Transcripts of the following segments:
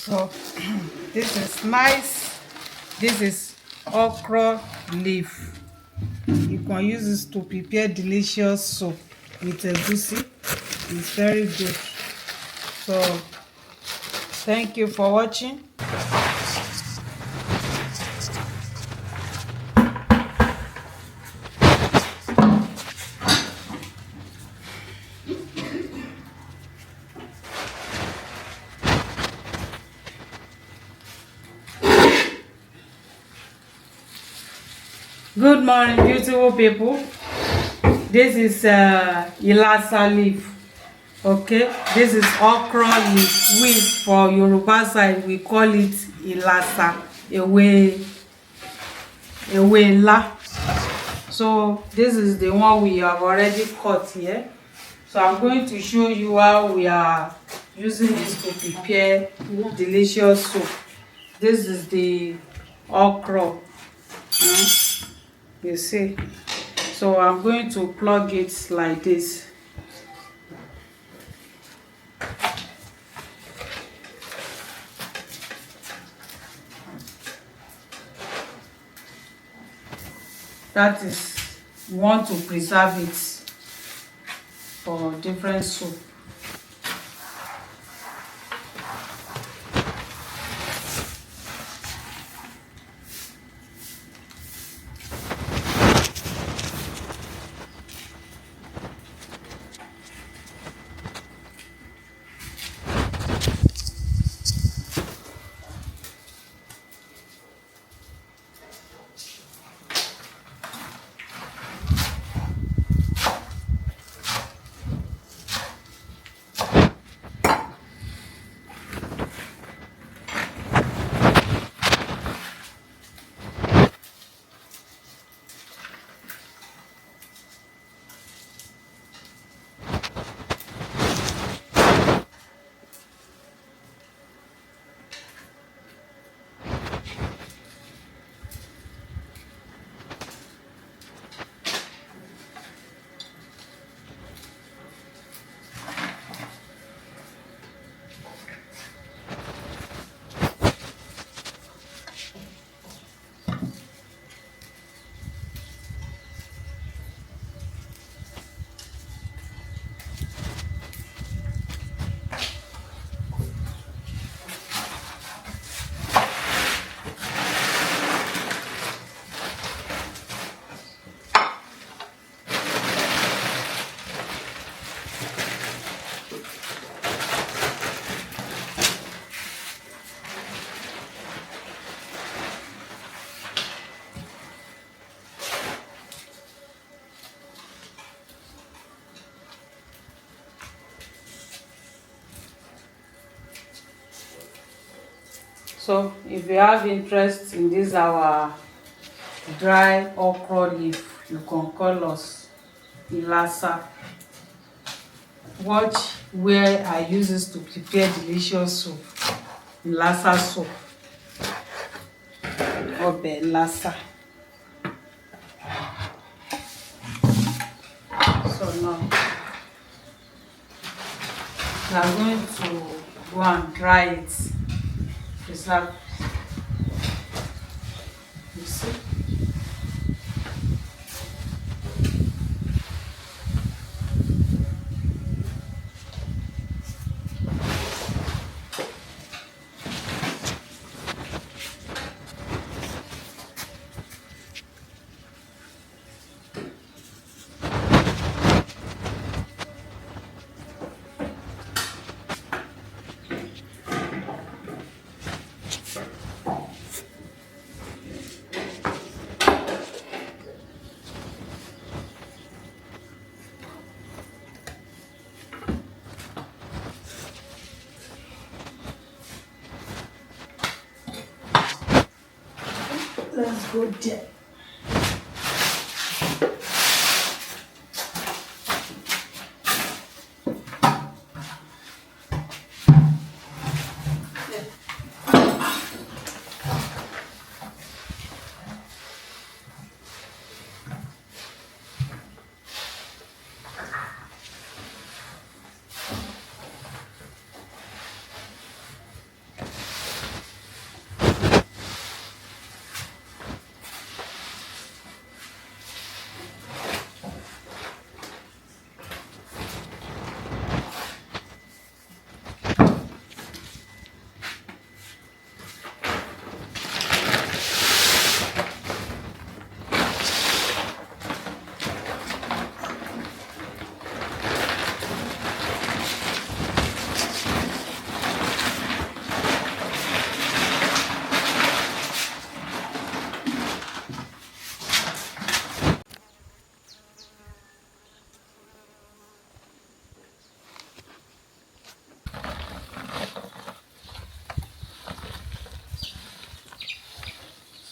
So this is nice. This is okra leaf. You can use this to prepare delicious soup with egusi. It's very good. So thank you for watching. Good morning, beautiful people. This is Ilasa leaf. Okay, this is okra leaf. We for Yoruba side we call it Ilasa. Ewe Ila. So this is the one we have already cut here. So I'm going to show you how we are using this to prepare delicious soup. This is the okra. You see. So I'm going to plug it like this. That is, you want to preserve it for different soup. So if you have interest in this our dry okra leaf, you can call us Ilasa. Watch where I use this to prepare delicious soup. Ilasa soup. Ọbẹ̀ Ilasa. So now we are going to go and dry it. Preserve. You see? Let's go there.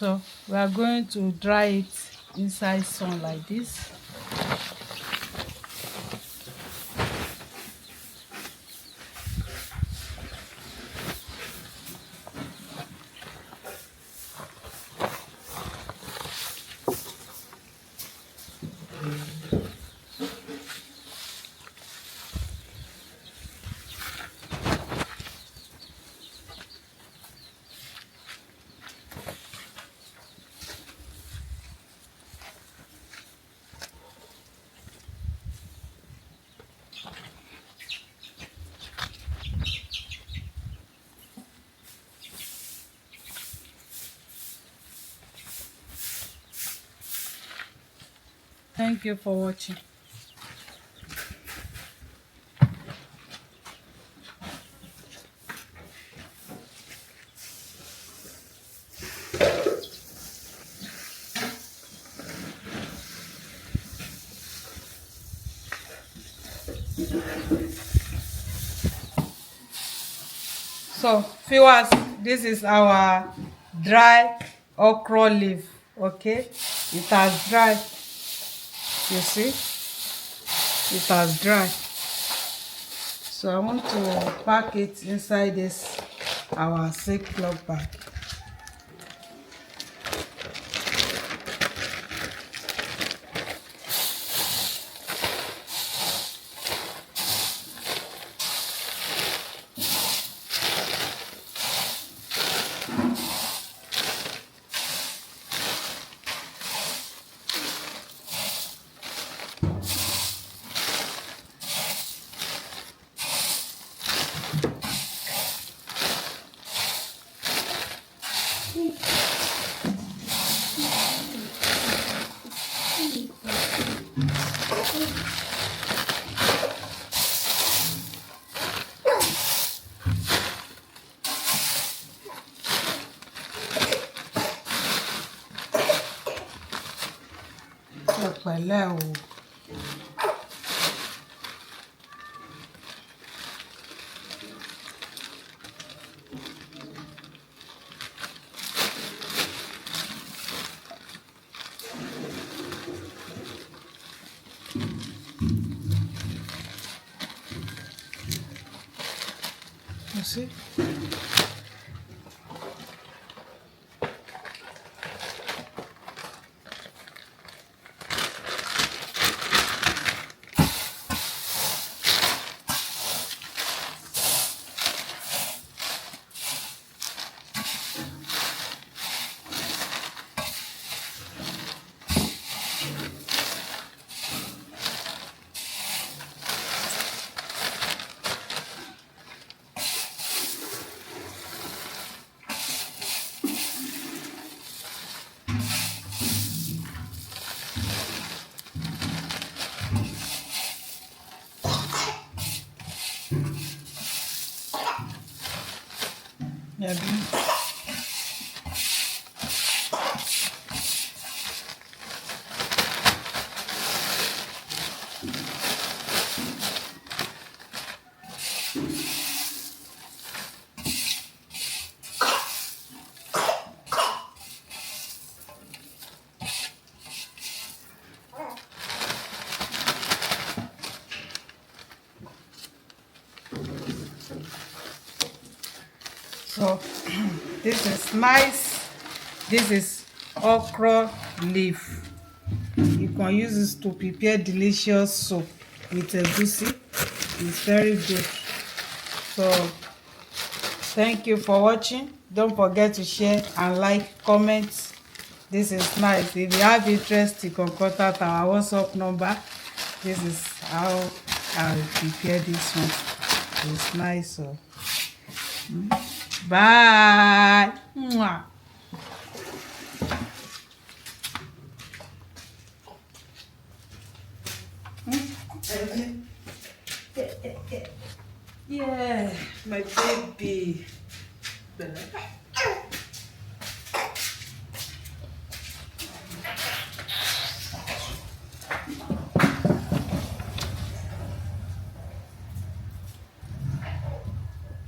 So we are going to dry it inside sun like this. Thank you for watching. So viewers, this is our dry okra leaf. Okay, it has dried. You see, it has dried. So I want to pack it inside this our Ziploc bag. Pẹ̀lẹ́ o. You see? Yeah. So this is nice. This is okra leaf. You can use this to prepare delicious soup with egusi. It's very good. So thank you for watching. Don't forget to share and like, comment. This is nice. If you have interest, you can contact our WhatsApp number. This is how I prepare this one. It's nice. So bye. Mwah. Yeah, my baby.